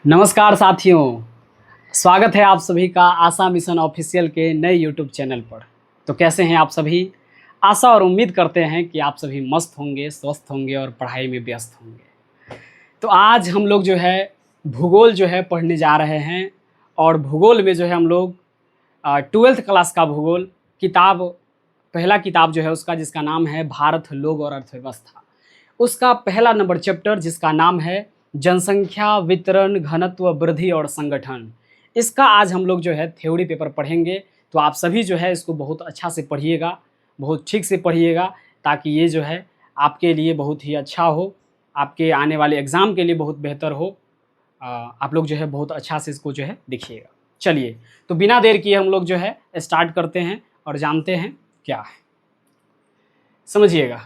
नमस्कार साथियों, स्वागत है आप सभी का आशा मिशन ऑफिशियल के नए यूट्यूब चैनल पर। तो कैसे हैं आप सभी? आशा और उम्मीद करते हैं कि आप सभी मस्त होंगे, स्वस्थ होंगे और पढ़ाई में व्यस्त होंगे। तो आज हम लोग जो है भूगोल जो है पढ़ने जा रहे हैं और भूगोल में जो है हम लोग 12th क्लास का भूगोल किताब, पहला किताब जो है उसका जिसका नाम है भारत, लोग और अर्थव्यवस्था, उसका पहला नंबर चैप्टर जिसका नाम है जनसंख्या, वितरण, घनत्व, वृद्धि और संगठन, इसका आज हम लोग जो है थ्योरी पेपर पढ़ेंगे। तो आप सभी जो है इसको बहुत अच्छा से पढ़िएगा, बहुत ठीक से पढ़िएगा, ताकि ये जो है आपके लिए बहुत ही अच्छा हो, आपके आने वाले एग्ज़ाम के लिए बहुत बेहतर हो। आप लोग जो है बहुत अच्छा से इसको जो है देखिएगा। चलिए, तो बिना देर किए हम लोग जो है स्टार्ट करते हैं और जानते हैं क्या है। समझिएगा,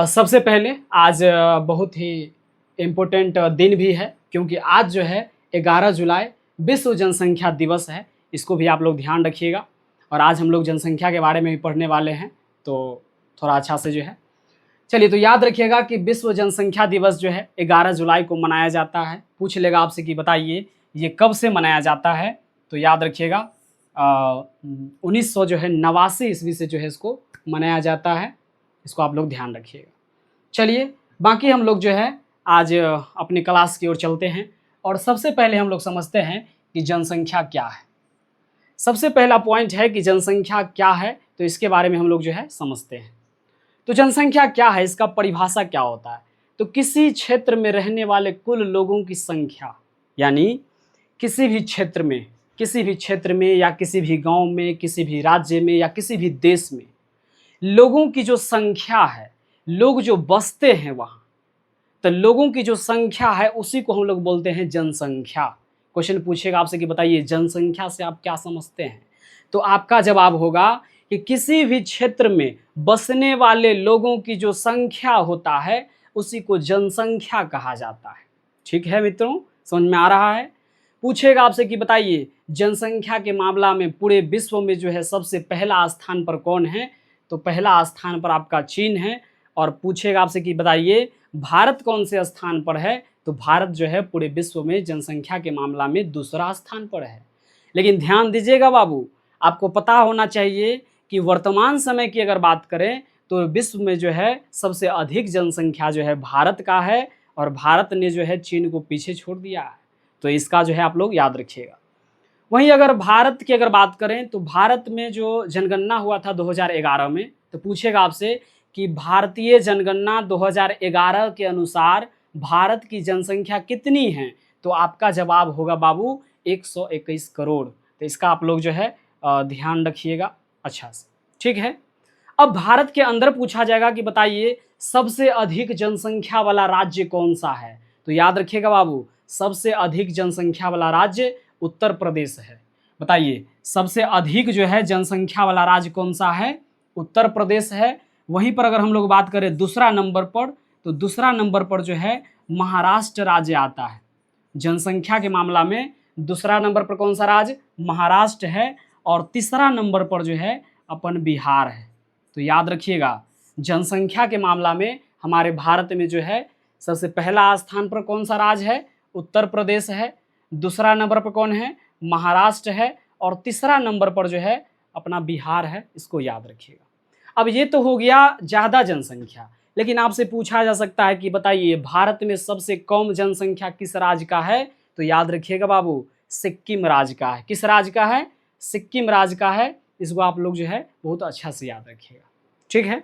सबसे पहले आज बहुत ही इम्पोर्टेंट दिन भी है, क्योंकि आज जो है 11 जुलाई विश्व जनसंख्या दिवस है। इसको भी आप लोग ध्यान रखिएगा। और आज हम लोग जनसंख्या के बारे में भी पढ़ने वाले हैं, तो थोड़ा अच्छा से जो है चलिए। तो याद रखिएगा कि विश्व जनसंख्या दिवस जो है 11 जुलाई को मनाया जाता है। पूछ लेगा आपसे कि बताइए ये कब से मनाया जाता है, तो याद रखिएगा 1900 जो है 89 ईस्वी से जो है इसको मनाया जाता है। इसको आप लोग ध्यान रखिएगा। चलिए, बाकी हम लोग जो है आज अपनी क्लास की ओर चलते हैं और सबसे पहले हम लोग समझते हैं कि जनसंख्या क्या है। सबसे पहला पॉइंट है कि जनसंख्या क्या है, तो इसके बारे में हम लोग जो है समझते हैं। तो जनसंख्या क्या है, इसका परिभाषा क्या होता है? तो किसी क्षेत्र में रहने वाले कुल लोगों की संख्या, यानी किसी भी क्षेत्र में या किसी भी गांव में, किसी भी राज्य में या किसी भी देश में लोगों की जो संख्या है, लोग जो बसते हैं वहाँ, तो लोगों की जो संख्या है उसी को हम लोग बोलते हैं जनसंख्या। क्वेश्चन पूछेगा आपसे कि बताइए जनसंख्या से आप क्या समझते हैं, तो आपका जवाब होगा कि किसी भी क्षेत्र में बसने वाले लोगों की जो संख्या होता है उसी को जनसंख्या कहा जाता है। ठीक है मित्रों, समझ में आ रहा है? पूछेगा आपसे कि बताइए जनसंख्या के मामला में पूरे विश्व में जो है सबसे पहला स्थान पर कौन है, तो पहला स्थान पर आपका चीन है। और पूछेगा आपसे कि बताइए भारत कौन से स्थान पर है, तो भारत जो है पूरे विश्व में जनसंख्या के मामला में दूसरा स्थान पर है। लेकिन ध्यान दीजिएगा बाबू, आपको पता होना चाहिए कि वर्तमान समय की अगर बात करें तो विश्व में जो है सबसे अधिक जनसंख्या जो है भारत का है और भारत ने जो है चीन को पीछे छोड़ दिया है। तो इसका जो है आप लोग याद रखिएगा। वहीं अगर भारत की अगर बात करें तो भारत में जो जनगणना हुआ था 2011 में, तो पूछेगा आपसे कि भारतीय जनगणना 2011 के अनुसार भारत की जनसंख्या कितनी है, तो आपका जवाब होगा बाबू 121 करोड़। तो इसका आप लोग जो है ध्यान रखिएगा अच्छा से। ठीक है, अब भारत के अंदर पूछा जाएगा कि बताइए सबसे अधिक जनसंख्या वाला राज्य कौन सा है, तो याद रखिएगा बाबू सबसे अधिक जनसंख्या वाला राज्य उत्तर प्रदेश है। बताइए सबसे अधिक जो है जनसंख्या वाला राज्य कौन सा है? उत्तर प्रदेश है। वहीं पर अगर हम लोग बात करें दूसरा नंबर पर, तो दूसरा नंबर पर जो है महाराष्ट्र राज्य आता है। जनसंख्या के मामला में दूसरा नंबर पर कौन सा राज्य? महाराष्ट्र है। और तीसरा नंबर पर जो है अपन बिहार है। तो याद रखिएगा जनसंख्या के मामला में हमारे भारत में जो है सबसे पहला स्थान पर कौन सा राज्य है? उत्तर प्रदेश है। दूसरा नंबर पर कौन है? महाराष्ट्र है। और तीसरा नंबर पर जो है अपना बिहार है। इसको याद रखिएगा। अब ये तो हो गया ज़्यादा जनसंख्या, लेकिन आपसे पूछा जा सकता है कि बताइए भारत में सबसे कम जनसंख्या किस राज्य का है, तो याद रखिएगा बाबू सिक्किम राज्य का है। किस राज्य का है? सिक्किम राज्य का है। इसको आप लोग जो है बहुत अच्छा से याद रखिएगा। ठीक है,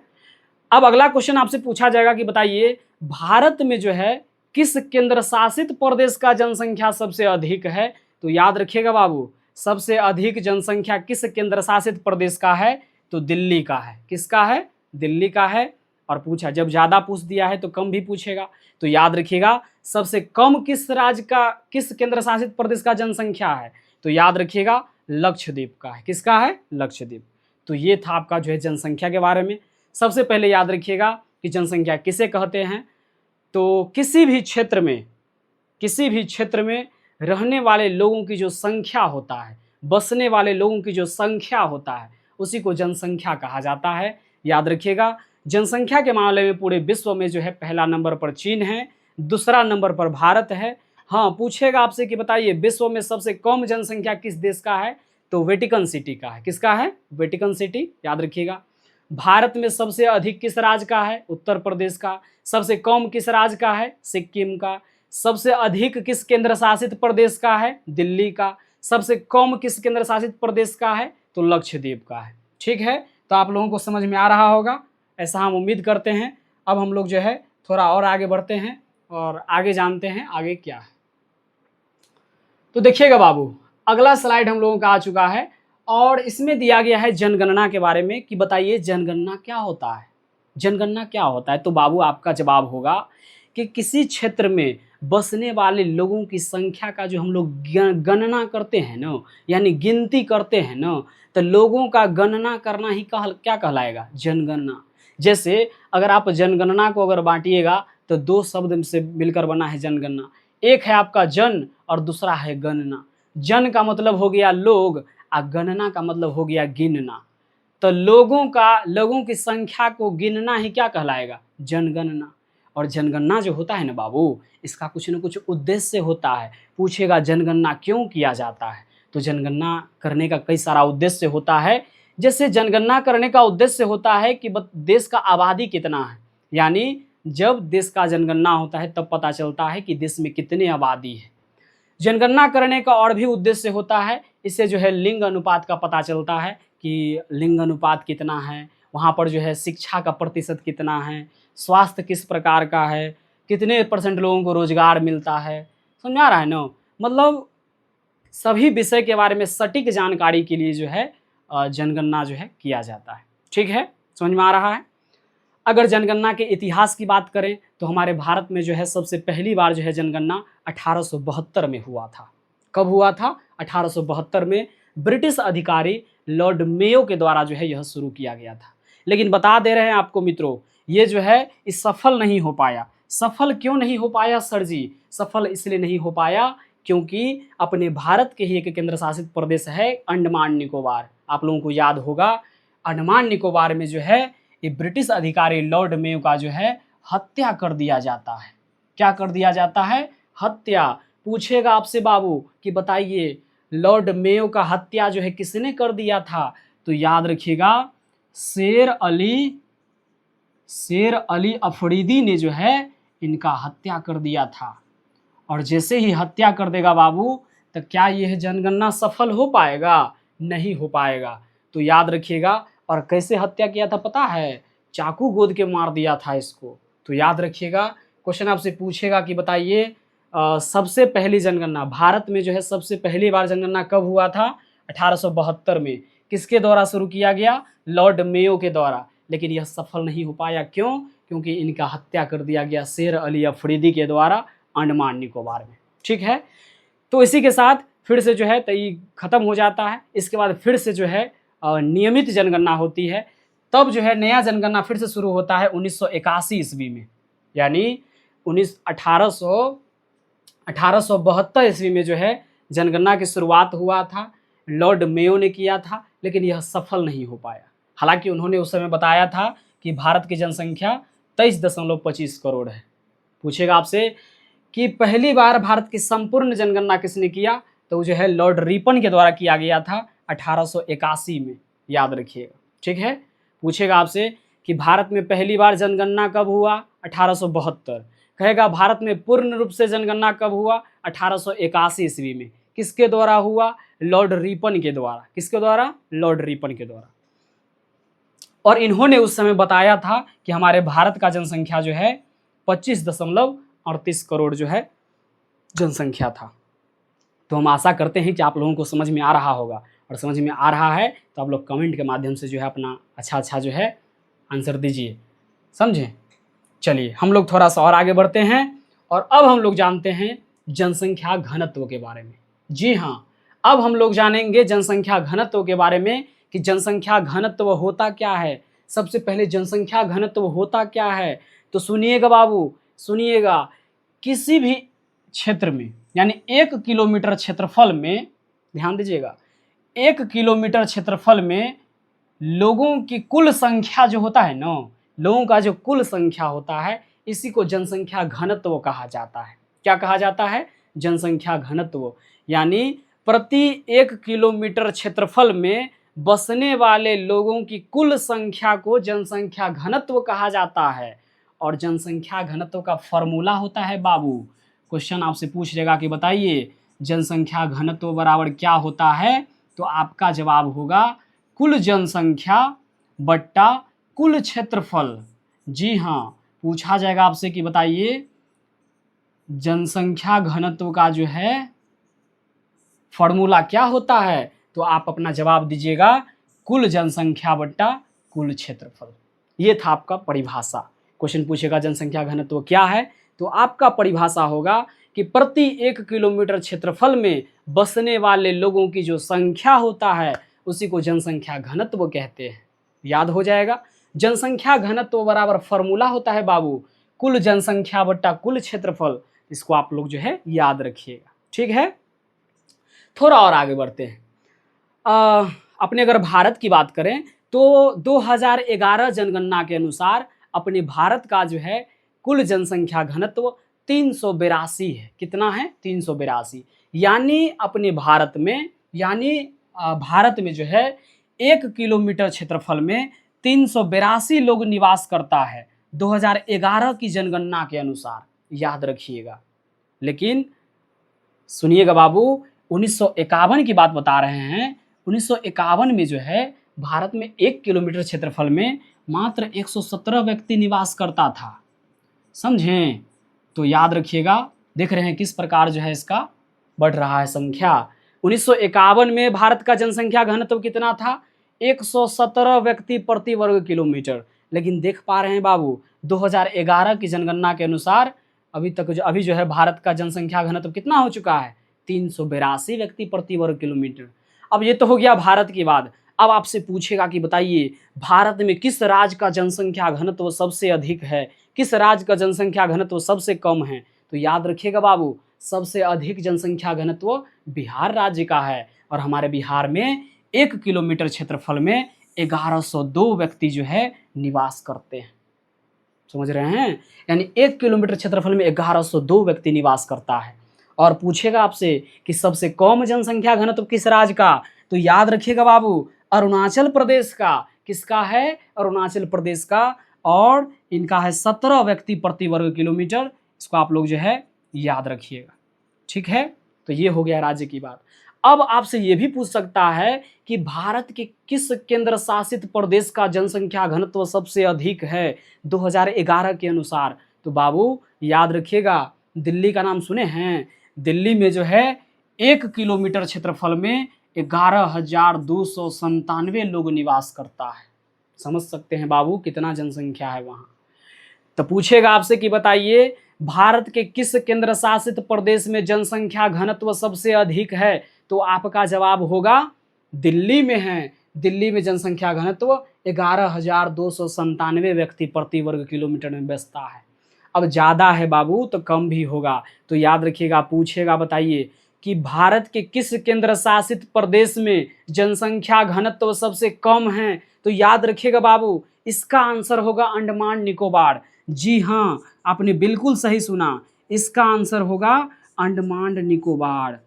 अब अगला क्वेश्चन आपसे पूछा जाएगा कि बताइए भारत में जो है किस केंद्र शासित प्रदेश का जनसंख्या सबसे अधिक है, तो याद रखिएगा बाबू सबसे अधिक जनसंख्या किस केंद्र शासित प्रदेश का है, तो दिल्ली का है। किसका है? दिल्ली का है। और पूछा जब ज़्यादा पूछ दिया है तो कम भी पूछेगा, तो याद रखिएगा सबसे कम किस राज्य का, किस केंद्र शासित प्रदेश का जनसंख्या है, तो याद रखिएगा लक्षद्वीप का है। किसका है? लक्षद्वीप। तो ये था आपका जो है जनसंख्या के बारे में। सबसे पहले याद रखिएगा कि जनसंख्या किसे कहते हैं, तो किसी भी क्षेत्र में रहने वाले लोगों की जो संख्या होता है, बसने वाले लोगों की जो संख्या होता है, उसी को जनसंख्या कहा जाता है। याद रखिएगा जनसंख्या के मामले में पूरे विश्व में जो है पहला नंबर पर चीन है, दूसरा नंबर पर भारत है। हाँ, पूछेगा आपसे कि बताइए विश्व में सबसे कम जनसंख्या किस देश का है, तो वेटिकन सिटी का है। किसका है? वेटिकन सिटी, याद रखिएगा। भारत में सबसे अधिक किस राज्य का है? उत्तर प्रदेश का। सबसे कम किस राज्य का है? सिक्किम का। सबसे अधिक किस केंद्र शासित प्रदेश का है? दिल्ली का। सबसे कम किस केंद्र शासित प्रदेश का है? तो लक्षद्वीप का है। ठीक है, तो आप लोगों को समझ में आ रहा होगा, ऐसा हम उम्मीद करते हैं। अब हम लोग जो है थोड़ा और आगे बढ़ते हैं और आगे जानते हैं आगे क्या है। तो देखिएगा बाबू, अगला स्लाइड हम लोगों का आ चुका है और इसमें दिया गया है जनगणना के बारे में कि बताइए जनगणना क्या होता है। जनगणना क्या होता है? तो बाबू आपका जवाब होगा कि किसी क्षेत्र में बसने वाले लोगों की संख्या का जो हम लोग गणना करते हैं ना, यानी गिनती करते हैं ना, तो लोगों का गणना करना ही क्या कहलाएगा? जनगणना। जैसे अगर आप जनगणना को अगर बांटिएगा तो दो शब्द से मिलकर बना है जनगणना। एक है आपका जन और दूसरा है गणना। जन का मतलब हो गया लोग और गणना का मतलब हो गया गिनना। तो लोगों की संख्या को गिनना ही क्या कहलाएगा? जनगणना। और जनगणना जो होता है ना बाबू, इसका कुछ न कुछ उद्देश्य होता है। पूछेगा जनगणना क्यों किया जाता है, तो जनगणना करने का कई सारा उद्देश्य होता है। जैसे जनगणना करने का उद्देश्य होता है कि देश का आबादी कितना है, यानी जब देश का जनगणना होता है तब पता चलता है कि देश में कितनी आबादी है। जनगणना करने का और भी उद्देश्य होता है, इससे जो है लिंग अनुपात का पता चलता है कि लिंग अनुपात कितना है, वहाँ पर जो है शिक्षा का प्रतिशत कितना है, स्वास्थ्य किस प्रकार का है, कितने % लोगों को रोजगार मिलता है। समझ में आ रहा है ना? मतलब सभी विषय के बारे में सटीक जानकारी के लिए जो है जनगणना जो है किया जाता है। ठीक है, समझ में आ रहा है? अगर जनगणना के इतिहास की बात करें तो हमारे भारत में जो है सबसे पहली बार जो है जनगणना 1872 में हुआ था। कब हुआ था? 1872 में ब्रिटिश अधिकारी लॉर्ड मेयो के द्वारा जो है यह शुरू किया गया था। लेकिन बता दे रहे हैं आपको मित्रों, ये जो है इस सफल नहीं हो पाया। सफल क्यों नहीं हो पाया सर जी? सफल इसलिए नहीं हो पाया क्योंकि अपने भारत के ही एक केंद्र शासित प्रदेश है अंडमान निकोबार। आप लोगों को याद होगा, अंडमान निकोबार में जो है ये ब्रिटिश अधिकारी लॉर्ड मेयो का जो है हत्या कर दिया जाता है। क्या कर दिया जाता है? हत्या। पूछेगा आपसे बाबू कि बताइए लॉर्ड मेयो का हत्या जो है किसने कर दिया था, तो याद रखिएगा शेर अली अफरीदी ने जो है इनका हत्या कर दिया था। और जैसे ही हत्या कर देगा बाबू, तो क्या यह जनगणना सफल हो पाएगा? नहीं हो पाएगा। तो याद रखिएगा। और कैसे हत्या किया था पता है? चाकू गोद के मार दिया था इसको। तो याद रखिएगा, क्वेश्चन आपसे पूछेगा कि बताइए सबसे पहली जनगणना भारत में जो है सबसे पहली बार जनगणना कब हुआ था? 1872 में। किसके द्वारा शुरू किया गया? लॉर्ड मेयो के द्वारा। लेकिन यह सफल नहीं हो पाया। क्यों? क्योंकि इनका हत्या कर दिया गया शेर अली अफरीदी के द्वारा अंडमान निकोबार में। ठीक है, तो इसी के साथ फिर से जो है तय खत्म हो जाता है। इसके बाद फिर से जो है नियमित जनगणना होती है। तब जो है नया जनगणना फिर से शुरू होता है 1981 ईस्वी में, यानी 1872 ईस्वी में जो है जनगणना की शुरुआत हुआ था। लॉर्ड मेयो ने किया था, लेकिन यह सफल नहीं हो पाया। हालांकि उन्होंने उस समय बताया था कि भारत की जनसंख्या 23.25 करोड़ है। पूछेगा आपसे कि पहली बार भारत की संपूर्ण जनगणना किसने किया, तो वो जो है लॉर्ड रिपन के द्वारा किया गया था 1881 में। याद रखिएगा। ठीक है, पूछेगा आपसे कि भारत में पहली बार जनगणना कब हुआ? 1872। कहेगा भारत में पूर्ण रूप से जनगणना कब हुआ? 1881 ईस्वी में। किसके द्वारा हुआ? लॉर्ड रिपन के द्वारा। किसके द्वारा? लॉर्ड रिपन के द्वारा। और इन्होंने उस समय बताया था कि हमारे भारत का जनसंख्या जो है 25.38 करोड़ जो है जनसंख्या था। तो हम आशा करते हैं कि आप लोगों को समझ में आ रहा होगा, और समझ में आ रहा है तो आप लोग कमेंट के माध्यम से जो है अपना अच्छा जो है आंसर दीजिए। समझें? चलिए हम लोग थोड़ा सा और आगे बढ़ते हैं और अब हम लोग जानते हैं जनसंख्या घनत्व के बारे में। जी हाँ, अब हम लोग जानेंगे जनसंख्या घनत्व के बारे में कि जनसंख्या घनत्व होता क्या है। सबसे पहले जनसंख्या घनत्व होता क्या है, तो सुनिएगा बाबू, सुनिएगा। किसी भी क्षेत्र में, यानी 1 किलोमीटर क्षेत्रफल में, ध्यान दीजिएगा, 1 किलोमीटर क्षेत्रफल में लोगों की कुल संख्या जो होता है ना, लोगों का जो कुल संख्या होता है, इसी को जनसंख्या घनत्व कहा जाता है। क्या कहा जाता है? जनसंख्या घनत्व, यानी प्रति 1 किलोमीटर क्षेत्रफल में बसने वाले लोगों की कुल संख्या को जनसंख्या घनत्व कहा जाता है। और जनसंख्या घनत्व का फॉर्मूला होता है बाबू, क्वेश्चन आपसे पूछ लेगा कि बताइए जनसंख्या घनत्व बराबर क्या होता है, तो आपका जवाब होगा कुल जनसंख्या बट्टा कुल क्षेत्रफल। जी हाँ, पूछा जाएगा आपसे कि बताइए जनसंख्या घनत्व का जो है फॉर्मूला क्या होता है, तो आप अपना जवाब दीजिएगा कुल जनसंख्या बट्टा कुल क्षेत्रफल। ये था आपका परिभाषा। क्वेश्चन पूछेगा जनसंख्या घनत्व क्या है, तो आपका परिभाषा होगा कि प्रति 1 किलोमीटर क्षेत्रफल में बसने वाले लोगों की जो संख्या होता है उसी को जनसंख्या घनत्व कहते हैं। याद हो जाएगा। जनसंख्या घनत्व बराबर फॉर्मूला होता है बाबू कुल जनसंख्या बट्टा कुल क्षेत्रफल। इसको आप लोग जो है याद रखिएगा, ठीक है। थोड़ा और आगे बढ़ते हैं। अपने अगर भारत की बात करें तो 2011 जनगणना के अनुसार अपने भारत का जो है कुल जनसंख्या घनत्व 382 है। कितना है? 382। यानी अपने भारत में जो है 1 किलोमीटर क्षेत्रफल में 382 लोग निवास करता है 2011 की जनगणना के अनुसार, याद रखिएगा। लेकिन सुनिएगा बाबू, 1951 की बात बता रहे हैं। 1951 में जो है भारत में 1 किलोमीटर क्षेत्रफल में मात्र 117 व्यक्ति निवास करता था, समझें। तो याद रखिएगा, देख रहे हैं किस प्रकार जो है इसका बढ़ रहा है संख्या। 1951 में भारत का जनसंख्या घनत्व कितना था? 117 व्यक्ति प्रति वर्ग किलोमीटर। लेकिन देख पा रहे हैं बाबू 2011 की जनगणना के अनुसार अभी जो है भारत का जनसंख्या घनत्व कितना हो चुका है? 382 व्यक्ति प्रति वर्ग किलोमीटर। अब ये तो हो गया भारत की बात। अब आपसे पूछेगा कि बताइए भारत में किस राज्य का जनसंख्या घनत्व सबसे अधिक है, किस राज्य का जनसंख्या घनत्व सबसे कम है? तो याद रखिएगा बाबू, सबसे अधिक जनसंख्या घनत्व बिहार राज्य का है। और हमारे बिहार में 1 किलोमीटर क्षेत्रफल में 1102 व्यक्ति जो है निवास करते हैं, समझ रहे हैं। यानी 1 किलोमीटर क्षेत्रफल में 1102 व्यक्ति निवास करता है। और पूछेगा आपसे कि सबसे कम जनसंख्या घनत्व किस राज्य का, तो याद रखिएगा बाबू अरुणाचल प्रदेश का। किसका है? अरुणाचल प्रदेश का। और इनका है 17 व्यक्ति प्रति वर्ग किलोमीटर। इसको आप लोग जो है याद रखिएगा, ठीक है। तो ये हो गया राज्य की बात। अब आपसे ये भी पूछ सकता है कि भारत के किस केंद्र शासित प्रदेश का जनसंख्या घनत्व सबसे अधिक है 2011 के अनुसार? तो बाबू याद रखिएगा, दिल्ली का नाम सुने हैं। दिल्ली में जो है 1 किलोमीटर क्षेत्रफल में 11,297 लोग निवास करता है। समझ सकते हैं बाबू कितना जनसंख्या है वहाँ। तो पूछेगा आपसे कि बताइए भारत के किस केंद्र शासित प्रदेश में जनसंख्या घनत्व सबसे अधिक है? तो आपका जवाब होगा दिल्ली में है। दिल्ली में जनसंख्या घनत्व 11,297 व्यक्ति प्रति वर्ग किलोमीटर में बसता है। अब ज़्यादा है बाबू तो कम भी होगा। तो याद रखिएगा, पूछेगा बताइए कि भारत के किस केंद्र शासित प्रदेश में जनसंख्या घनत्व सबसे कम है? तो याद रखिएगा बाबू इसका आंसर होगा अंडमान निकोबार। जी हाँ, आपने बिल्कुल सही सुना, इसका आंसर होगा अंडमान निकोबार।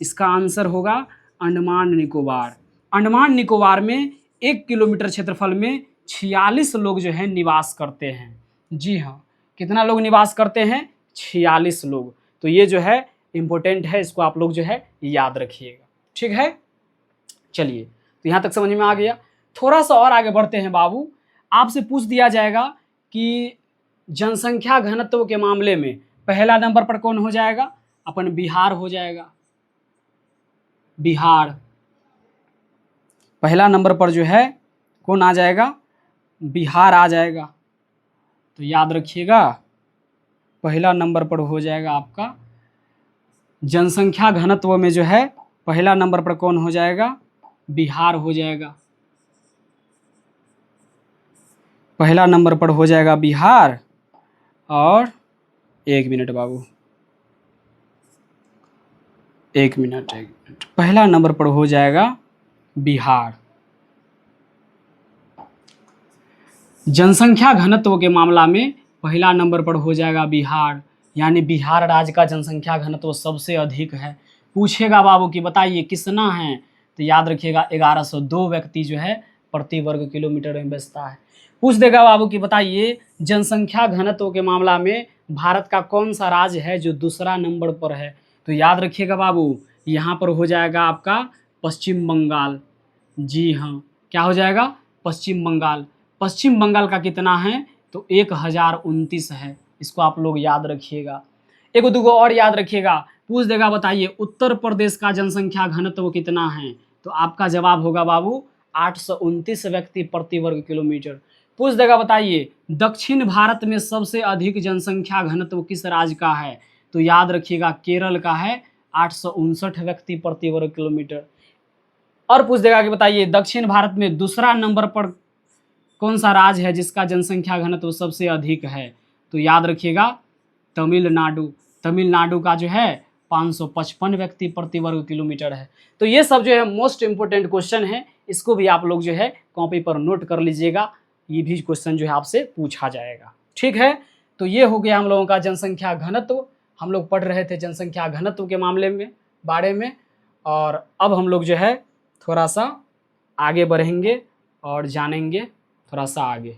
इसका आंसर होगा अंडमान निकोबार। अंडमान निकोबार में 1 किलोमीटर क्षेत्रफल में 46 लोग जो है निवास करते हैं। जी हाँ, कितना लोग निवास करते हैं? 46 लोग। तो ये जो है इम्पोर्टेंट है, इसको आप लोग जो है याद रखिएगा, ठीक है। चलिए, तो यहाँ तक समझ में आ गया। थोड़ा सा और आगे बढ़ते हैं बाबू। आपसे पूछ दिया जाएगा कि जनसंख्या घनत्व के मामले में पहला नंबर पर कौन हो जाएगा? अपन बिहार हो जाएगा। बिहार पहला नंबर पर जो है कौन आ जाएगा? बिहार आ जाएगा। तो याद रखिएगा पहला नंबर पर हो जाएगा आपका जनसंख्या घनत्व में जो है पहला नंबर पर कौन हो जाएगा? बिहार हो जाएगा। पहला नंबर पर हो जाएगा बिहार। और 1 मिनट बाबू, 1 मिनट। पहला नंबर पर हो जाएगा बिहार। जनसंख्या घनत्व के मामला में पहला नंबर पर हो जाएगा बिहार। यानी बिहार राज्य का जनसंख्या घनत्व सबसे अधिक है। पूछेगा बाबू कि बताइए कितना है, तो याद रखिएगा 1102 व्यक्ति जो है प्रति वर्ग किलोमीटर में बसता है। पूछ देगा बाबू कि बताइए जनसंख्या घनत्व के मामला में भारत का कौन सा राज्य है जो दूसरा नंबर पर है, तो याद रखिएगा बाबू यहाँ पर हो जाएगा आपका पश्चिम बंगाल। जी हाँ, क्या हो जाएगा? पश्चिम बंगाल। पश्चिम बंगाल का कितना है? तो 1029 है। इसको आप लोग याद रखिएगा। एक दूगो और याद रखिएगा। पूछ देगा बताइए उत्तर प्रदेश का जनसंख्या घनत्व कितना है, तो आपका जवाब होगा बाबू 829 व्यक्ति प्रति वर्ग किलोमीटर। पूछ देगा बताइए दक्षिण भारत में सबसे अधिक जनसंख्या घनत्व किस राज्य का है, तो याद रखिएगा केरल का है 859 व्यक्ति प्रति वर्ग किलोमीटर। और पूछ देगा कि बताइए दक्षिण भारत में दूसरा नंबर पर कौन सा राज्य है जिसका जनसंख्या घनत्व सबसे अधिक है, तो याद रखिएगा तमिलनाडु। तमिलनाडु का जो है 555 व्यक्ति प्रति वर्ग किलोमीटर है। तो ये सब जो है मोस्ट इंपोर्टेंट क्वेश्चन है, इसको भी आप लोग जो है कॉपी पर नोट कर लीजिएगा। ये भी क्वेश्चन जो है आपसे पूछा जाएगा। ठीक है, तो ये हो गया हम लोगों का जनसंख्या घनत्व। हम लोग पढ़ रहे थे जनसंख्या घनत्व के मामले में बारे में, और अब हम लोग जो है थोड़ा सा आगे बढ़ेंगे और जानेंगे थोड़ा सा आगे।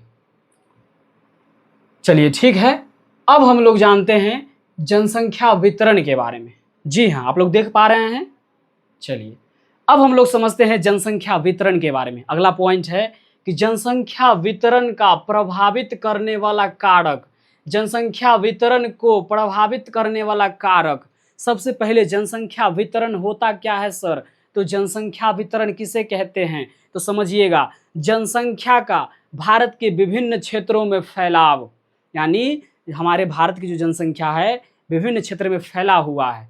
चलिए ठीक है, अब हम लोग जानते हैं जनसंख्या वितरण के बारे में। जी हाँ, आप लोग देख पा रहे हैं। चलिए अब हम लोग समझते हैं जनसंख्या वितरण के बारे में। अगला पॉइंट है कि जनसंख्या वितरण का प्रभावित करने वाला कारक। जनसंख्या वितरण को प्रभावित करने वाला कारक। सबसे पहले जनसंख्या वितरण होता क्या है सर, तो जनसंख्या वितरण किसे कहते हैं, तो समझिएगा जनसंख्या का भारत के विभिन्न क्षेत्रों में फैलाव, यानी हमारे भारत की जो जनसंख्या है विभिन्न क्षेत्र में फैला हुआ है।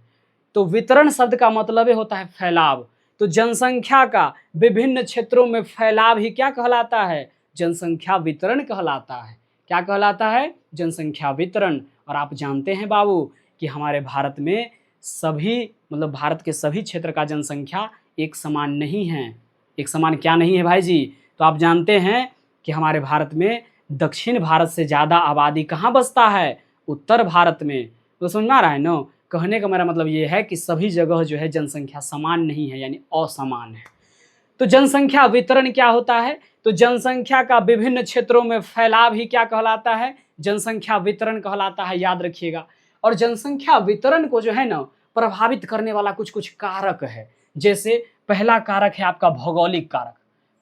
तो वितरण शब्द का मतलब ही होता है फैलाव। तो जनसंख्या का विभिन्न क्षेत्रों में फैलाव ही क्या कहलाता है, जनसंख्या वितरण कहलाता है। क्या कहलाता है, जनसंख्या वितरण। और आप जानते हैं बाबू कि हमारे भारत में सभी मतलब भारत के सभी क्षेत्र का जनसंख्या एक समान नहीं है। एक समान क्या नहीं है भाई जी, तो आप जानते हैं कि हमारे भारत में दक्षिण भारत से ज़्यादा आबादी कहाँ बसता है, उत्तर भारत में। तो समझ में आ रहा है ना, कहने का मेरा मतलब ये है कि सभी जगह जो है जनसंख्या समान नहीं है, यानी असमान है। तो जनसंख्या वितरण क्या होता है, तो जनसंख्या का विभिन्न क्षेत्रों में फैलाव ही क्या कहलाता है, जनसंख्या वितरण कहलाता है, याद रखिएगा। और जनसंख्या वितरण को जो है ना प्रभावित करने वाला कुछ कुछ कारक है। जैसे पहला कारक है आपका भौगोलिक कारक।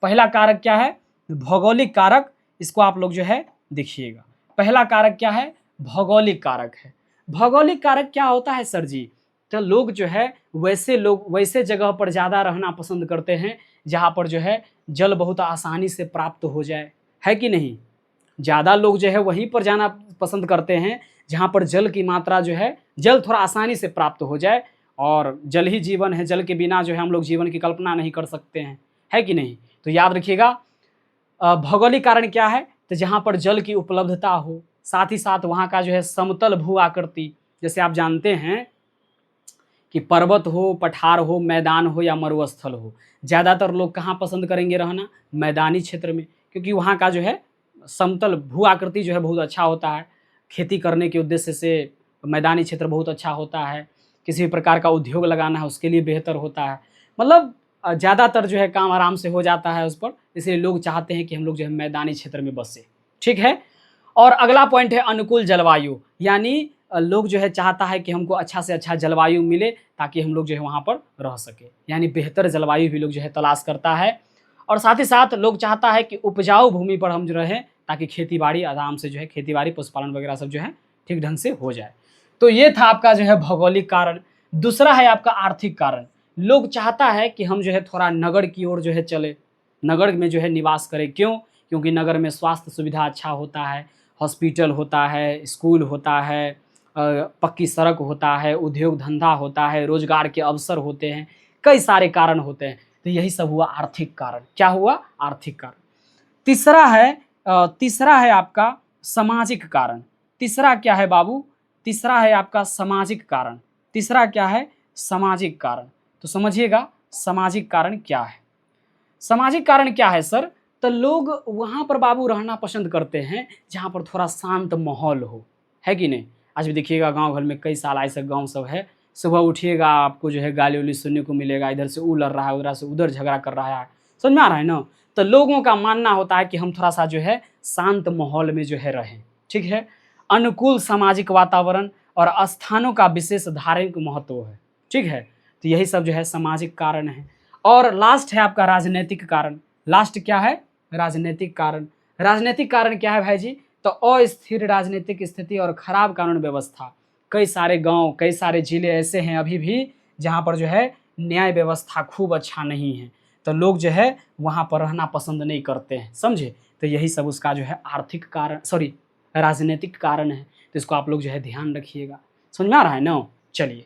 पहला कारक क्या है, भौगोलिक कारक। इसको आप लोग जो है देखिएगा, पहला कारक क्या है, भौगोलिक कारक है। भौगोलिक कारक क्या होता है सर जी, तो लोग जो है लोग वैसे जगह पर ज़्यादा रहना पसंद करते हैं जहाँ पर जो है जल बहुत आसानी से प्राप्त हो जाए, है कि नहीं। ज़्यादा लोग जो है वहीं पर जाना पसंद करते हैं जहाँ पर जल की मात्रा जो है जल थोड़ा आसानी से प्राप्त हो जाए, और जल ही जीवन है, जल के बिना जो है हम लोग जीवन की कल्पना नहीं कर सकते हैं, है कि नहीं। तो याद रखिएगा भौगोलिक कारण क्या है, तो जहाँ पर जल की उपलब्धता हो, साथ ही साथ वहाँ का जो है समतल भू आकृति। जैसे आप जानते हैं कि पर्वत हो, पठार हो, मैदान हो या मरुस्थल हो, ज़्यादातर लोग कहाँ पसंद करेंगे रहना, मैदानी क्षेत्र में, क्योंकि वहाँ का जो है समतल भू आकृति जो है बहुत अच्छा होता है। खेती करने के उद्देश्य से मैदानी क्षेत्र बहुत अच्छा होता है। किसी भी प्रकार का उद्योग लगाना है उसके लिए बेहतर होता है। मतलब ज़्यादातर जो है काम आराम से हो जाता है उस पर, इसलिए लोग चाहते हैं कि हम लोग जो है मैदानी क्षेत्र में बसें। ठीक है, और अगला पॉइंट है अनुकूल जलवायु, यानी लोग जो है चाहता है कि हमको अच्छा से अच्छा जलवायु मिले ताकि हम लोग जो है वहाँ पर रह सके, यानी बेहतर जलवायु भी लोग जो है तलाश करता है। और साथ ही साथ लोग चाहता है कि उपजाऊ भूमि पर हम जो रहें ताकि खेती बाड़ी आराम से जो है खेती बाड़ी पशुपालन वगैरह सब जो है ठीक ढंग से हो जाए। तो ये था आपका जो है भौगोलिक कारण। दूसरा है आपका आर्थिक कारण। लोग चाहता है कि हम जो है थोड़ा नगर की ओर जो है चले, नगर में जो है निवास करें। क्यों, क्योंकि नगर में स्वास्थ्य सुविधा अच्छा होता है, हॉस्पिटल होता है, स्कूल होता है, पक्की सड़क होता है, उद्योग धंधा होता है, रोजगार के अवसर होते हैं, कई सारे कारण होते हैं। तो यही सब हुआ आर्थिक कारण। क्या हुआ, आर्थिक कारण। तीसरा है आपका सामाजिक कारण। तीसरा क्या है बाबू, तीसरा है आपका सामाजिक कारण। तीसरा क्या है, सामाजिक कारण। तो समझिएगा सामाजिक कारण क्या है। सामाजिक कारण क्या है सर, तो लोग वहाँ पर बाबू रहना पसंद करते हैं जहाँ पर थोड़ा शांत माहौल हो, है कि नहीं। आज भी देखिएगा गांव घर में कई साल ऐसे गांव सब है, सुबह उठिएगा आपको जो है गाली उली सुनने को मिलेगा, इधर से वो लड़ रहा है, उधर से उधर झगड़ा कर रहा है, समझ में आ रहा है ना। तो लोगों का मानना होता है कि हम थोड़ा सा जो है शांत माहौल में जो है रहें, ठीक है। अनुकूल सामाजिक वातावरण और स्थानों का विशेष धार्मिक महत्व है, ठीक है। तो यही सब जो है सामाजिक कारण है। और लास्ट है आपका राजनीतिक कारण। लास्ट क्या है? राजनीतिक कारण। राजनीतिक कारण क्या है भाई जी? तो अस्थिर राजनीतिक स्थिति और खराब कानून व्यवस्था। कई सारे गांव, कई सारे जिले ऐसे हैं अभी भी जहां पर जो है न्याय व्यवस्था खूब अच्छा नहीं है, तो लोग जो है वहां पर रहना पसंद नहीं करते हैं, समझे। तो यही सब उसका जो है आर्थिक कारण, सॉरी राजनीतिक कारण है। तो इसको आप लोग जो है ध्यान रखिएगा, समझ में आ रहा है ना। चलिए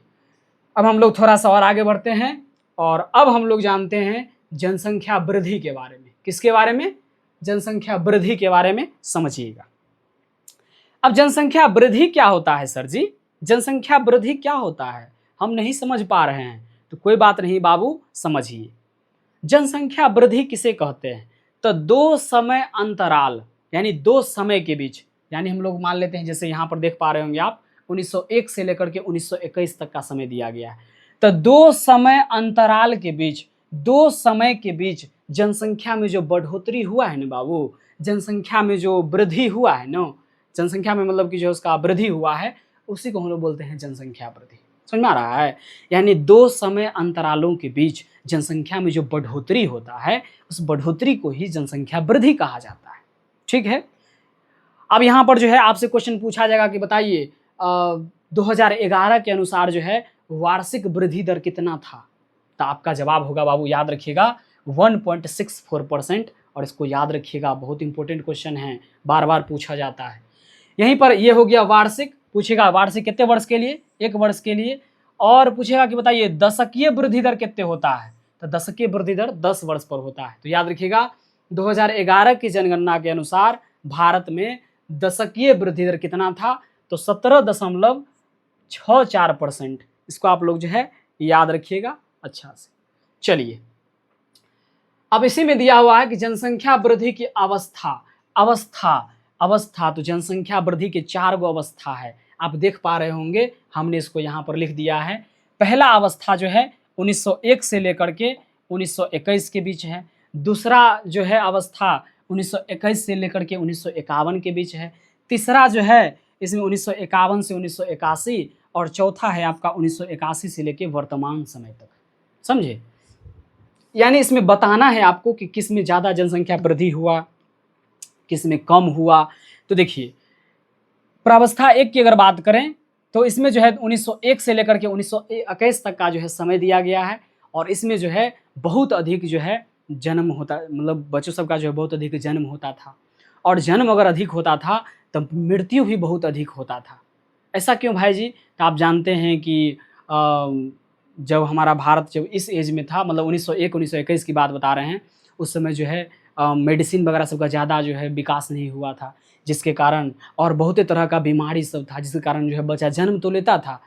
अब हम लोग थोड़ा सा और आगे बढ़ते हैं और अब हम लोग जानते हैं जनसंख्या वृद्धि के बारे में। किसके बारे में? जनसंख्या वृद्धि के बारे में समझिएगा। अब जनसंख्या वृद्धि क्या होता है सर जी? जनसंख्या वृद्धि क्या होता है? हम नहीं समझ पा रहे हैं, तो कोई बात नहीं बाबू, समझिए। जनसंख्या वृद्धि किसे कहते हैं? तो दो समय अंतराल, यानी दो समय के बीच, यानी हम लोग मान लेते हैं जैसे यहाँ पर देख पा रहे होंगे आप 1901 से लेकर के 1921 तक का समय दिया गया है। तो दो समय अंतराल के बीच, दो समय के बीच जनसंख्या में जो बढ़ोतरी हुआ है ना बाबू, जनसंख्या में जो वृद्धि हुआ है ना, जनसंख्या में मतलब कि जो उसका वृद्धि हुआ है, उसी को हम लोग बोलते हैं जनसंख्या वृद्धि। समझ में आ रहा है? यानी दो समय अंतरालों के बीच जनसंख्या में जो बढ़ोतरी होता है, उस बढ़ोतरी को ही जनसंख्या वृद्धि कहा जाता है, ठीक है। अब यहाँ पर जो है आपसे क्वेश्चन पूछा जाएगा कि बताइए 2011 के अनुसार जो है वार्षिक वृद्धि दर कितना था? तो आपका जवाब होगा बाबू, याद रखिएगा 1.64%। और इसको याद रखिएगा, बहुत इंपॉर्टेंट क्वेश्चन है, बार बार पूछा जाता है। यहीं पर ये हो गया वार्षिक, पूछेगा वार्षिक कितने वर्ष के लिए? 1 वर्ष के लिए। और पूछेगा कि बताइए दशकीय वृद्धि दर कितने होता है? तो दशकीय वृद्धि दर 10 वर्ष पर होता है। तो याद रखिएगा 2011 की जनगणना के अनुसार भारत में दशकीय वृद्धि दर कितना था? तो 17.64%। इसको आप लोग जो है याद रखिएगा अच्छा से। चलिए अब इसी में दिया हुआ है कि जनसंख्या वृद्धि की अवस्था तो जनसंख्या वृद्धि के 4 गो अवस्था है, आप देख पा रहे होंगे, हमने इसको यहाँ पर लिख दिया है। पहला अवस्था जो है 1901 से लेकर के 1921 के बीच है। दूसरा जो है अवस्था 1921 से लेकर के 1951 के बीच है। तीसरा जो है इसमें 1951 से 1981, और चौथा है आपका 1981 से लेकर वर्तमान समय तक, समझे। यानी इसमें बताना है आपको कि किस में ज़्यादा जनसंख्या वृद्धि हुआ, किस में कम हुआ। तो देखिए प्रावस्था 1 की अगर बात करें तो इसमें जो है 1901 से लेकर के 1921 तक का जो है समय दिया गया है, और इसमें जो है बहुत अधिक जो है जन्म होता, मतलब बच्चों सबका जो है बहुत अधिक जन्म होता था। और जन्म अगर अधिक होता था तब मृत्यु भी बहुत अधिक होता था। ऐसा क्यों भाई जी? तो आप जानते हैं कि जब हमारा भारत जब इस एज में था, मतलब 1901 1921 की बात बता रहे हैं, उस समय जो है मेडिसिन वगैरह सबका ज़्यादा जो है विकास नहीं हुआ था, जिसके कारण और बहुत तरह का बीमारी सब था, जिसके कारण जो है बच्चा जन्म तो लेता था,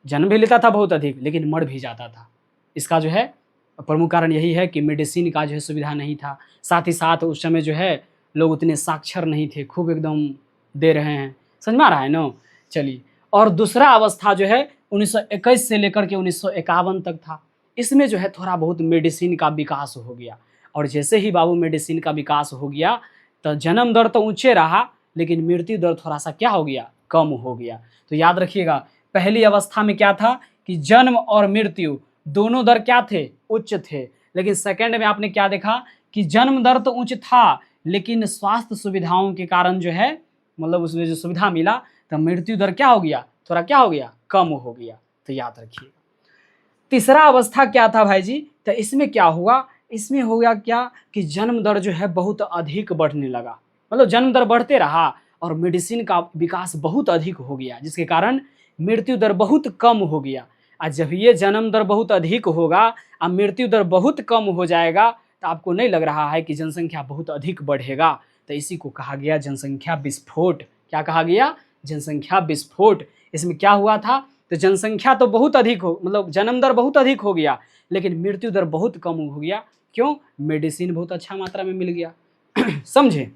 जन्म भी लेता था बहुत अधिक, लेकिन मर भी जाता था। इसका जो है प्रमुख कारण यही है कि मेडिसिन का जो है सुविधा नहीं था। साथ ही साथ उस समय जो है लोग उतने साक्षर नहीं थे, खूब एकदम दे रहे हैं, समझ में आ रहा है ना। चलिए, और दूसरा अवस्था जो है 1921 से लेकर के 1951 तक था। इसमें जो है थोड़ा बहुत मेडिसिन का विकास हो गया, और जैसे ही बाबू मेडिसिन का विकास हो गया तो जन्म दर तो ऊंचे रहा, लेकिन मृत्यु दर थोड़ा सा क्या हो गया? कम हो गया। तो याद रखिएगा पहली अवस्था में क्या था कि जन्म और मृत्यु दोनों दर क्या थे? उच्च थे। लेकिन सेकंड में आपने क्या देखा कि जन्म दर तो उच्च था, लेकिन स्वास्थ्य सुविधाओं के कारण जो है, मतलब उसमें जो सुविधा मिला, तो मृत्यु दर क्या हो गया? थोड़ा क्या हो गया? कम हो गया। तो याद रखिएगा। तीसरा अवस्था क्या था भाई जी? तो इसमें क्या हुआ? इसमें हो गया क्या कि जन्म दर जो है बहुत अधिक बढ़ने लगा, मतलब जन्म दर बढ़ते रहा और मेडिसिन का विकास बहुत अधिक हो गया, जिसके कारण मृत्यु दर बहुत कम हो गया। और जब ये जन्म दर बहुत अधिक होगा और मृत्यु दर बहुत कम हो जाएगा, तो आपको नहीं लग रहा है कि जनसंख्या बहुत अधिक बढ़ेगा? तो इसी को कहा गया जनसंख्या विस्फोट। क्या कहा गया? जनसंख्या विस्फोट। इसमें क्या हुआ था? तो जनसंख्या तो बहुत अधिक हो, मतलब जन्म दर बहुत अधिक हो गया, लेकिन मृत्यु दर बहुत कम हो गया। क्यों? मेडिसिन बहुत अच्छा मात्रा में मिल गया। समझे।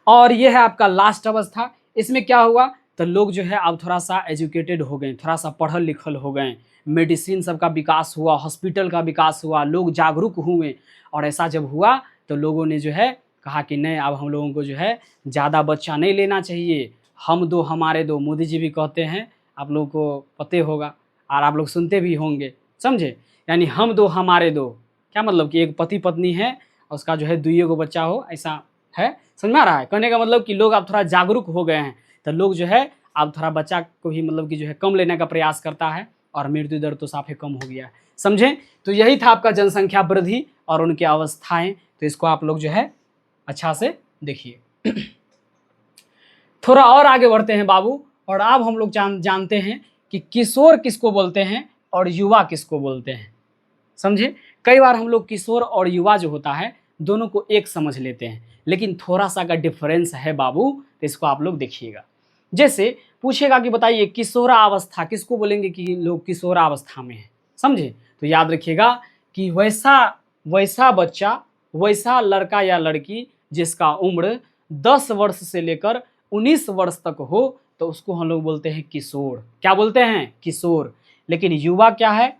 और यह है आपका लास्ट अवस्था। इसमें क्या हुआ? तो लोग जो है अब थोड़ा सा एजुकेटेड हो गए, थोड़ा सा पढ़ल लिखल हो गए, मेडिसिन सबका विकास हुआ, हॉस्पिटल का विकास हुआ, लोग जागरूक हुए। और ऐसा जब हुआ तो लोगों ने जो है कहा कि नहीं, अब हम लोगों को जो है ज़्यादा बच्चा नहीं लेना चाहिए, हम दो हमारे दो। मोदी जी भी कहते हैं, आप लोगों को पता होगा और आप लोग सुनते भी होंगे, समझे? यानी हम दो हमारे दो, क्या मतलब कि एक पति पत्नी है और उसका जो है दुइये को बच्चा हो, ऐसा है। समझ में आ रहा है? कहने का मतलब कि लोग अब थोड़ा जागरूक हो गए हैं, तो लोग जो है अब थोड़ा बच्चा को भी मतलब कि जो है कम लेने का प्रयास करता है और मृत्यु दर तो साफे कम हो गया है। समझें? तो यही था आपका जनसंख्या वृद्धि और उनकी अवस्थाएं। तो इसको आप लोग जो है अच्छा से देखिए। थोड़ा और आगे बढ़ते हैं बाबू, और अब हम लोग जानते हैं कि किशोर किसको बोलते हैं और युवा किसको बोलते हैं। समझे? कई बार हम लोग किशोर और युवा जो होता है दोनों को एक समझ लेते हैं, लेकिन थोड़ा सा का डिफरेंस है बाबू, तो इसको आप लोग देखिएगा। जैसे पूछेगा कि बताइए किशोरावस्था किसको बोलेंगे कि लोग किशोरावस्था में हैं। समझे? तो याद रखिएगा कि वैसा वैसा बच्चा, वैसा लड़का या लड़की जिसका उम्र 10 वर्ष से लेकर 19 वर्ष तक हो, तो उसको हम लोग बोलते हैं किशोर। क्या बोलते हैं? किशोर। लेकिन युवा क्या है?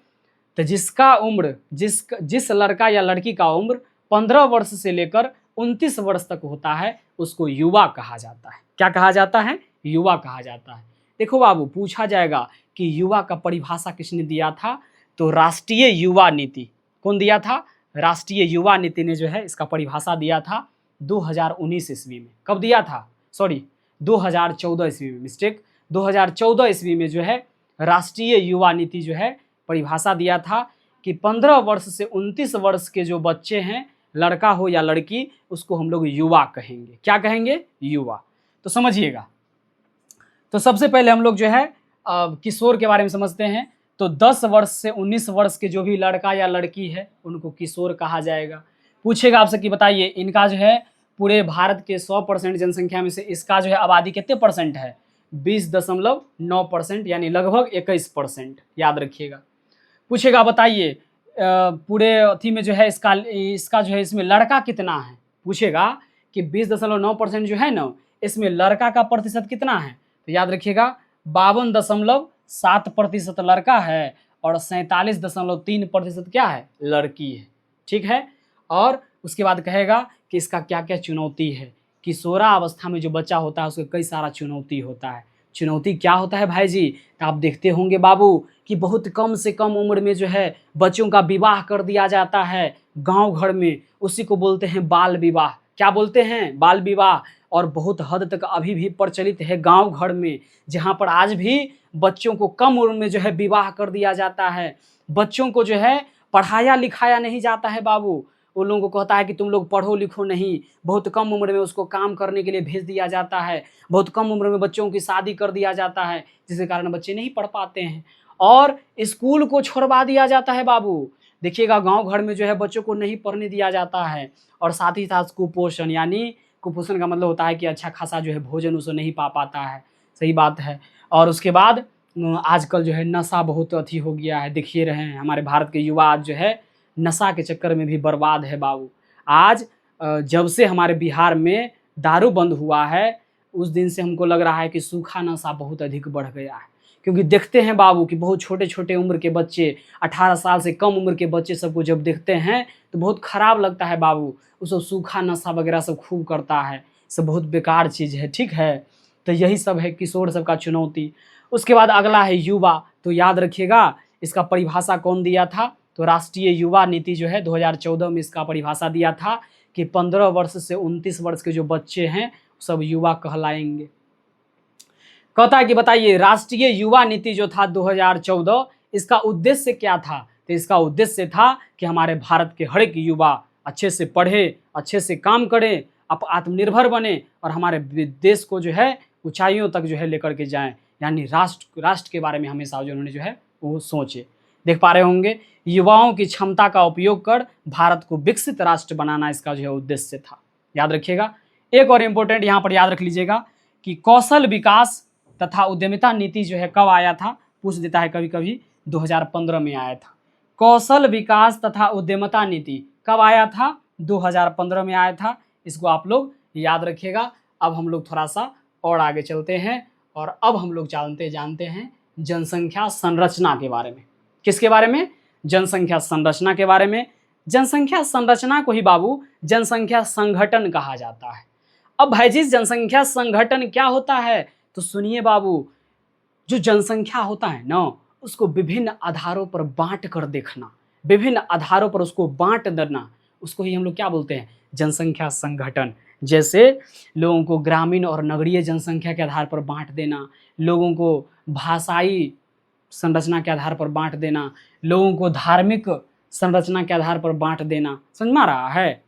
तो जिसका उम्र जिस लड़का या लड़की का उम्र 15 वर्ष से लेकर 29 वर्ष तक होता है, उसको युवा कहा जाता है। क्या कहा जाता है? युवा कहा जाता है। देखो बाबू, पूछा जाएगा कि युवा का परिभाषा किसने दिया था, तो राष्ट्रीय युवा नीति। कौन दिया था? राष्ट्रीय युवा नीति ने जो है इसका परिभाषा दिया था 2019 ईस्वी में। कब दिया था? सॉरी, 2014 ईस्वी में, मिस्टेक। 2014 ईस्वी में जो है राष्ट्रीय युवा नीति जो है परिभाषा दिया था कि 15 वर्ष से 29 वर्ष के जो बच्चे हैं, लड़का हो या लड़की, उसको हम लोग युवा कहेंगे। क्या कहेंगे? युवा। तो समझिएगा। तो सबसे पहले हम लोग जो है किशोर के बारे में समझते हैं। तो 10 वर्ष से 19 वर्ष के जो भी लड़का या लड़की है उनको किशोर कहा जाएगा। पूछेगा आपसे कि बताइए इनका जो है पूरे भारत के 100% जनसंख्या में से इसका जो है आबादी कितने परसेंट है? 20.9%, यानी लगभग 21%। याद रखिएगा। पूछेगा बताइए पूरे अथी में जो है इसका जो है इसमें लड़का कितना है? पूछेगा कि 20.9% जो है ना, इसमें लड़का का प्रतिशत कितना है? तो याद रखिएगा 52.7% लड़का है और 47.3% क्या है? लड़की है। ठीक है। और उसके बाद कहेगा कि इसका क्या क्या चुनौती है। किशोरावस्था में जो बच्चा होता है उसको कई सारा चुनौती होता है। चुनौती क्या होता है भाई जी? तो आप देखते होंगे बाबू कि बहुत कम से कम उम्र में जो है बच्चों का विवाह कर दिया जाता है गांव घर में। उसी को बोलते हैं बाल विवाह। क्या बोलते हैं? बाल विवाह। और बहुत हद तक अभी भी प्रचलित है गांव घर में, जहां पर आज भी बच्चों को कम उम्र में जो है विवाह कर दिया जाता है। बच्चों को जो है पढ़ाया लिखाया नहीं जाता है बाबू। उन लोगों को कहता है कि तुम लोग पढ़ो लिखो नहीं, बहुत कम उम्र में उसको काम करने के लिए भेज दिया जाता है। बहुत कम उम्र में बच्चों की शादी कर दिया जाता है, जिसके कारण बच्चे नहीं पढ़ पाते हैं और स्कूल को छोड़वा दिया जाता है बाबू। देखिएगा गांव घर में जो है बच्चों को नहीं पढ़ने दिया जाता है। और साथ ही साथ कुपोषण, यानी कुपोषण का मतलब होता है कि अच्छा खासा जो है भोजन उसे नहीं पा पाता है। सही बात है। और उसके बाद आजकल जो है नशा बहुत अथी हो गया है। देखिए रहे हैं हमारे भारत के युवा आज जो है नशा के चक्कर में भी बर्बाद है बाबू। आज जब से हमारे बिहार में दारू बंद हुआ है, उस दिन से हमको लग रहा है कि सूखा नशा बहुत अधिक बढ़ गया है। क्योंकि देखते हैं बाबू कि बहुत छोटे छोटे उम्र के बच्चे, 18 साल से कम उम्र के बच्चे सबको जब देखते हैं तो बहुत ख़राब लगता है बाबू। वो सब सूखा नशा वगैरह सब खूब करता है, सब बहुत बेकार चीज़ है। ठीक है। तो यही सब है किशोर सबका चुनौती। उसके बाद अगला है युवा। तो याद रखिएगा इसका परिभाषा कौन दिया था? तो राष्ट्रीय युवा नीति जो है 2014 में इसका परिभाषा दिया था कि 15 वर्ष से 29 वर्ष के जो बच्चे हैं सब युवा कहलाएंगे। कहता है कि बताइए राष्ट्रीय युवा नीति जो था 2014, इसका उद्देश्य क्या था? तो इसका उद्देश्य था कि हमारे भारत के हर एक युवा अच्छे से पढ़े, अच्छे से काम करे, आत्मनिर्भर बने और हमारे देश को जो है ऊंचाइयों तक जो है लेकर के जाएं। यानी राष्ट्र के बारे में हमेशा जो उन्होंने जो है वो सोचे। देख पा रहे होंगे, युवाओं की क्षमता का उपयोग कर भारत को विकसित राष्ट्र बनाना इसका जो है उद्देश्य था। याद रखिएगा। एक और इम्पोर्टेंट यहाँ पर याद रख लीजिएगा कि कौशल विकास तथा उद्यमिता नीति जो है कब आया था? पूछ देता है कभी कभी। 2015 में आया था। कौशल विकास तथा उद्यमिता नीति कब आया था? 2015 में आया था। इसको आप लोग याद रखिएगा। अब हम लोग थोड़ा सा और आगे चलते हैं और अब हम लोग जानते हैं जनसंख्या संरचना के बारे में। किसके बारे में? जनसंख्या संरचना के बारे में। जनसंख्या संरचना को ही बाबू जनसंख्या संगठन कहा जाता है। अब भाई जी जनसंख्या संगठन क्या होता है? तो सुनिए बाबू, जो जनसंख्या होता है ना, उसको विभिन्न आधारों पर बांट कर देखना, विभिन्न आधारों पर उसको बांट देना, उसको ही हम लोग क्या बोलते हैं? जनसंख्या संगठन। जैसे लोगों को ग्रामीण और नगरीय जनसंख्या के आधार पर बांट देना, लोगों को भाषाई संरचना के आधार पर बांट देना, लोगों को धार्मिक संरचना के आधार पर बांट देना। समझ में आ रहा है?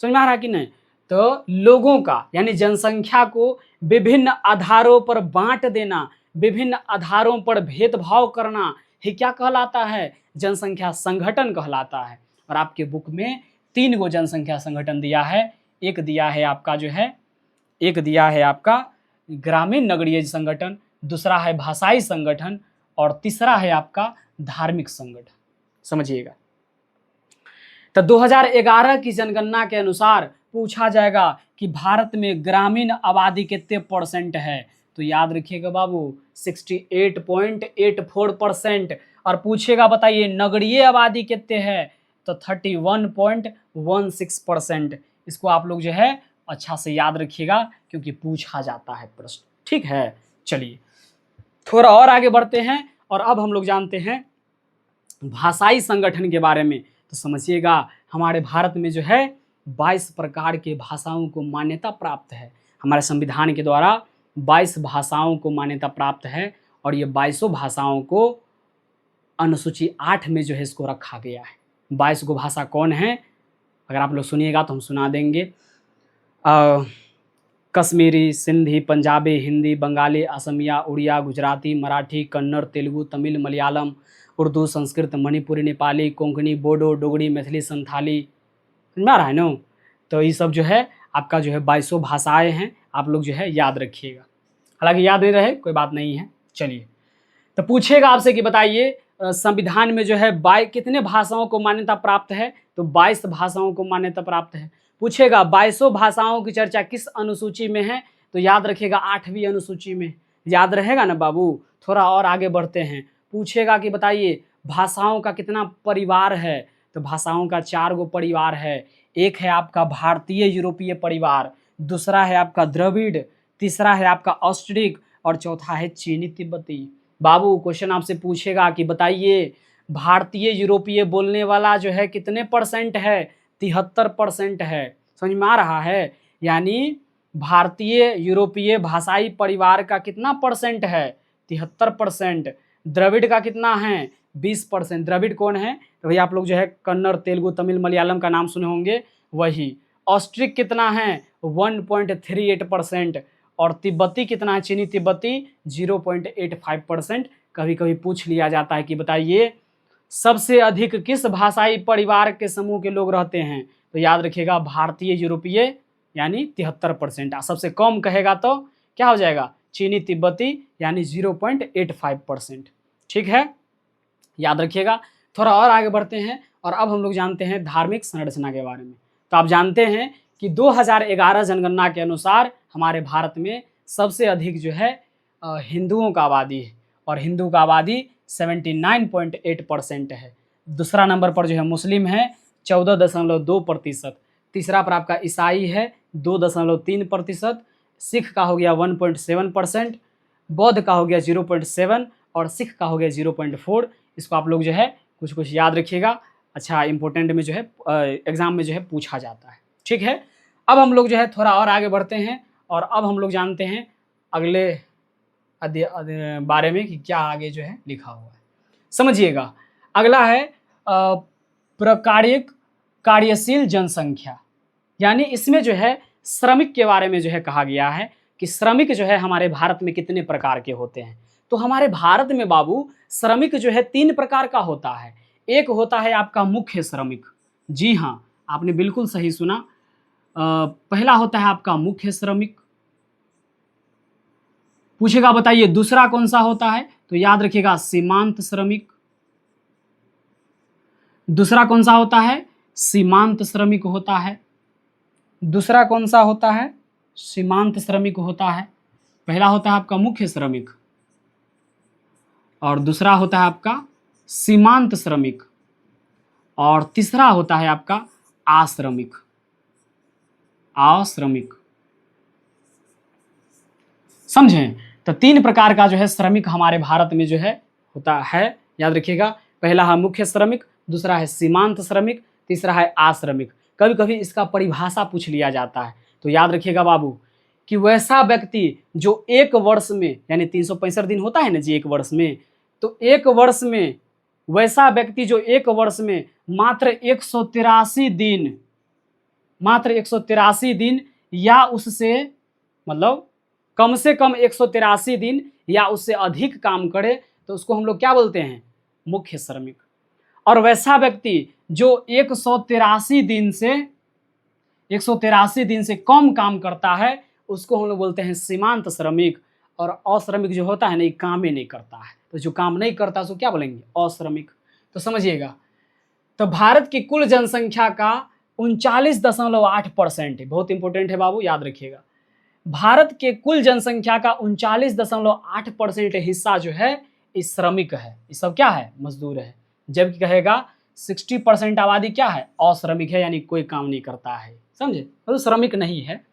समझ में आ रहा कि नहीं? तो लोगों का यानी जनसंख्या को विभिन्न आधारों पर बांट देना, विभिन्न आधारों पर भेदभाव करना, ये क्या कहलाता है? जनसंख्या संगठन कहलाता है। और आपके बुक में 3 गो जनसंख्या संगठन दिया है। एक दिया है आपका जो है, एक दिया है आपका ग्रामीण नगरीय संगठन, दूसरा है भाषाई संगठन और तीसरा है आपका धार्मिक संगठन। समझिएगा। तो 2011 की जनगणना के अनुसार पूछा जाएगा कि भारत में ग्रामीण आबादी कितने % है? तो याद रखिएगा बाबू 68.84%। और पूछेगा बताइए नगरीय आबादी कितने है? तो 31.16%। इसको आप लोग जो है अच्छा से याद रखिएगा क्योंकि पूछा जाता है प्रश्न। ठीक है, चलिए थोड़ा और आगे बढ़ते हैं और अब हम लोग जानते हैं भाषाई संगठन के बारे में। तो समझिएगा हमारे भारत में जो है 22 प्रकार के भाषाओं को मान्यता प्राप्त है। हमारे संविधान के द्वारा 22 भाषाओं को मान्यता प्राप्त है और ये 22 भाषाओं को अनुसूची 8 में जो है इसको रखा गया है। 22 गो भाषा कौन है? अगर आप लोग सुनिएगा तो हम सुना देंगे। कश्मीरी, सिंधी, पंजाबी, हिंदी, बंगाली, असमिया, उड़िया, गुजराती, मराठी, कन्नड़, तेलुगु, तमिल, मलयालम, उर्दू, संस्कृत, मणिपुरी, नेपाली, कोंकणी, बोडो, डोगरी, मैथिली, संथाली। समझ में आ रहा है ना? तो ये सब जो है आपका जो है 22 भाषाएँ हैं। आप लोग जो है याद रखिएगा, हालांकि याद नहीं रहे कोई बात नहीं है। चलिए तो पूछेगा आपसे कि बताइए संविधान में जो है कितने भाषाओं को मान्यता प्राप्त है? तो 22 भाषाओं को मान्यता प्राप्त है। पूछेगा 22 भाषाओं की चर्चा किस अनुसूची में है? तो याद रखिएगा 8वीं अनुसूची में। याद रहेगा ना बाबू? थोड़ा और आगे बढ़ते हैं। पूछेगा कि बताइए भाषाओं का कितना परिवार है? तो भाषाओं का 4 गो परिवार है। एक है आपका भारतीय यूरोपीय परिवार, दूसरा है आपका द्रविड़, तीसरा है आपका ऑस्ट्रिक और चौथा है चीनी तिब्बती। बाबू क्वेश्चन आपसे पूछेगा कि बताइए भारतीय यूरोपीय बोलने वाला जो है कितने % है? 73% है। समझ में आ रहा है? यानी भारतीय यूरोपीय भाषाई परिवार का कितना % है? 73%। द्रविड़ का कितना है? 20%। द्रविड़ कौन है? तो भैया आप लोग जो है कन्नड़, तेलुगु, तमिल, मलयालम का नाम सुने होंगे, वही। ऑस्ट्रिक कितना है? 1.38%। और तिब्बती कितना है? चीनी तिब्बती 0.85%। कभी कभी पूछ लिया जाता है कि बताइए सबसे अधिक किस भाषाई परिवार के समूह के लोग रहते हैं? तो याद रखिएगा भारतीय यूरोपीय यानी 73%। सबसे कम कहेगा तो क्या हो जाएगा? चीनी तिब्बती यानी 0.85%। ठीक है, याद रखिएगा। थोड़ा और आगे बढ़ते हैं और अब हम लोग जानते हैं धार्मिक संरचना के बारे में। तो आप जानते हैं कि 2011 जनगणना के अनुसार हमारे भारत में सबसे अधिक जो है हिंदुओं का आबादी है और हिंदू का आबादी 79.8% है। दूसरा नंबर पर जो है मुस्लिम है 14.2%। तीसरा पर आपका ईसाई है 2.3%। सिख का हो गया 1.7%। बौद्ध का हो गया 0.7 और सिख का हो गया 0.4। इसको आप लोग जो है कुछ कुछ याद रखिएगा। अच्छा इंपॉर्टेंट में जो है एग्जाम में जो है पूछा जाता है। ठीक है, अब हम लोग जो है थोड़ा और आगे बढ़ते हैं और अब हम लोग जानते हैं अगले बारे में कि क्या आगे जो है लिखा हुआ है। समझिएगा, अगला है प्रकारिक कार्यशील जनसंख्या, यानी इसमें जो है श्रमिक के बारे में जो है कहा गया है कि श्रमिक जो है हमारे भारत में कितने प्रकार के होते हैं। तो हमारे भारत में बाबू श्रमिक जो है 3 प्रकार का होता है। एक होता है आपका मुख्य श्रमिक। जी हाँ, आपने बिल्कुल सही सुना। पहला होता है आपका मुख्य श्रमिक। पूछेगा बताइए दूसरा कौन सा होता है? तो याद रखिएगा सीमांत श्रमिक। दूसरा कौन सा होता है? सीमांत श्रमिक होता है। दूसरा कौन सा होता है? सीमांत श्रमिक होता है। पहला होता है आपका मुख्य श्रमिक, और दूसरा होता है आपका सीमांत श्रमिक, और तीसरा होता है आपका आश्रमिक। आश्रमिक, समझें? तो 3 प्रकार का जो है श्रमिक हमारे भारत में जो है होता है, याद रखिएगा। पहला है मुख्य श्रमिक, दूसरा है सीमांत श्रमिक, तीसरा है आश्रमिक। कभी कभी इसका परिभाषा पूछ लिया जाता है, तो याद रखिएगा बाबू कि वैसा व्यक्ति जो एक वर्ष में, यानी 365 दिन होता है ना जी एक वर्ष में, तो एक वर्ष में वैसा व्यक्ति जो एक वर्ष में मात्र 183 दिन, मात्र 183 दिन या उससे मतलब कम से कम 183 दिन या उससे अधिक काम करे, तो उसको हम लोग क्या बोलते हैं? मुख्य श्रमिक। और वैसा व्यक्ति जो 183 दिन से कम काम करता है, उसको हम लोग बोलते हैं सीमांत श्रमिक। और अश्रमिक जो होता है ना, ये काम ही नहीं करता है, तो जो काम नहीं करता उसको क्या बोलेंगे? अश्रमिक। तो समझिएगा, तो भारत की कुल जनसंख्या का 39.8% है। बहुत इंपॉर्टेंट है बाबू, याद रखिएगा। भारत के कुल जनसंख्या का 39.8% हिस्सा जो है इस श्रमिक है। ये सब क्या है? मजदूर है। जबकि कहेगा 60% आबादी क्या है? अश्रमिक है, यानी कोई काम नहीं करता है। समझे? तो श्रमिक नहीं है।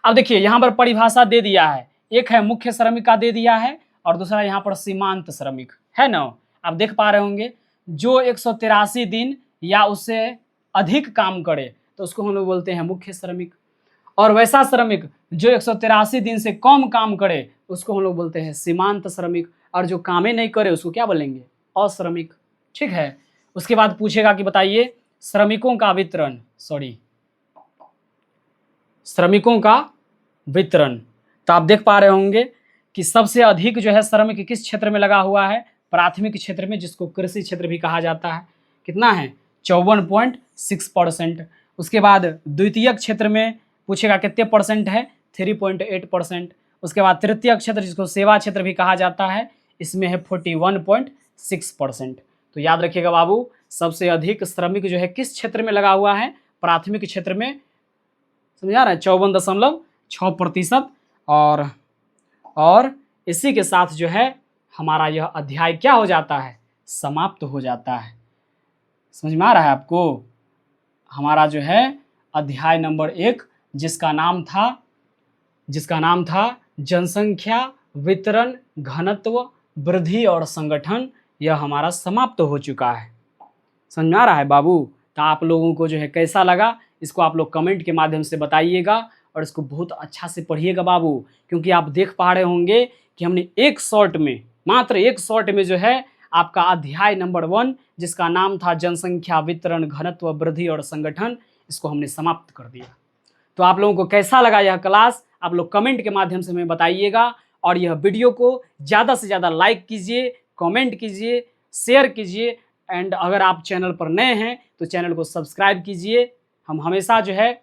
अब देखिए यहाँ पर परिभाषा दे दिया है, एक है मुख्य श्रमिक का दे दिया है, और दूसरा यहाँ पर सीमांत श्रमिक है ना। आप देख पा रहे होंगे, जो 183 दिन या उससे अधिक काम करे तो उसको हम लोग बोलते हैं मुख्य श्रमिक। और वैसा श्रमिक जो 183 दिन से कम काम करे उसको हम लोग बोलते हैं सीमांत श्रमिक। और जो कामें नहीं करे उसको क्या बोलेंगे? अश्रमिक। ठीक है। उसके बाद पूछेगा कि बताइए श्रमिकों का वितरण, श्रमिकों का वितरण। तो आप देख पा रहे होंगे कि सबसे अधिक जो है श्रमिक किस क्षेत्र में लगा हुआ है? प्राथमिक क्षेत्र में, जिसको कृषि क्षेत्र भी कहा जाता है। कितना है? 54.6%। उसके बाद द्वितीयक क्षेत्र में पूछेगा कितने परसेंट है? 3.8%। उसके बाद तृतीय क्षेत्र, जिसको सेवा क्षेत्र भी कहा जाता है, इसमें है 41.6%। तो याद रखिएगा बाबू, सबसे अधिक श्रमिक जो है किस क्षेत्र में लगा हुआ है? प्राथमिक क्षेत्र में। समझा रहे हैं? 54.6%। और इसी के साथ जो है हमारा यह अध्याय क्या हो जाता है? समाप्त हो जाता है। समझ में आ रहा है आपको? हमारा जो है अध्याय नंबर 1, जिसका नाम था जनसंख्या वितरण, घनत्व, वृद्धि और संगठन, यह हमारा समाप्त हो चुका है। समझ में आ रहा है बाबू? तो आप लोगों को जो है कैसा लगा, इसको आप लोग कमेंट के माध्यम से बताइएगा, और इसको बहुत अच्छा से पढ़िएगा बाबू, क्योंकि आप देख पा रहे होंगे कि हमने एक शॉर्ट में, मात्र एक शॉर्ट में जो है आपका अध्याय नंबर 1, जिसका नाम था जनसंख्या वितरण, घनत्व, वृद्धि और संगठन, इसको हमने समाप्त कर दिया। तो आप लोगों को कैसा लगा यह क्लास, आप लोग कमेंट के माध्यम से हमें बताइएगा। और यह वीडियो को ज़्यादा से ज़्यादा लाइक कीजिए, कमेंट कीजिए, शेयर कीजिए, एंड अगर आप चैनल पर नए हैं तो चैनल को सब्सक्राइब कीजिए। हम हमेशा जो है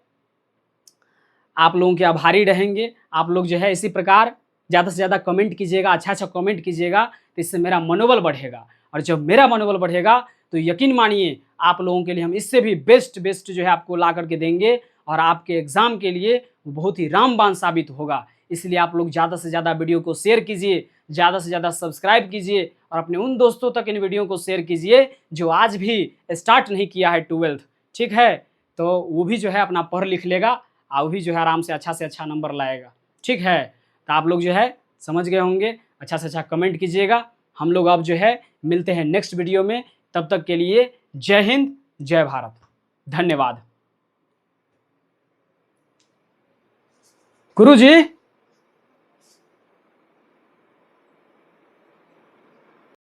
आप लोगों के आभारी रहेंगे। आप लोग जो है इसी प्रकार ज़्यादा से ज़्यादा कमेंट कीजिएगा, अच्छा कमेंट कीजिएगा, तो इससे मेरा मनोबल बढ़ेगा। और जब मेरा मनोबल बढ़ेगा तो यकीन मानिए आप लोगों के लिए हम इससे भी बेस्ट जो है आपको ला करके देंगे, और आपके एग्ज़ाम के लिए वो बहुत ही रामबाण साबित होगा। इसलिए आप लोग ज़्यादा से ज़्यादा वीडियो को शेयर कीजिए, ज़्यादा से ज़्यादा सब्सक्राइब कीजिए, और अपने उन दोस्तों तक इन वीडियो को शेयर कीजिए जो आज भी स्टार्ट नहीं किया है 12th। ठीक है? तो वो भी जो है अपना पढ़ लिख लेगा, और वो भी जो है आराम से अच्छा नंबर लाएगा। ठीक है? तो आप लोग जो है समझ गए होंगे, अच्छा से अच्छा कमेंट कीजिएगा। हम लोग अब जो है मिलते हैं नेक्स्ट वीडियो में। तब तक के लिए जय हिंद, जय भारत, धन्यवाद। गुरुजी।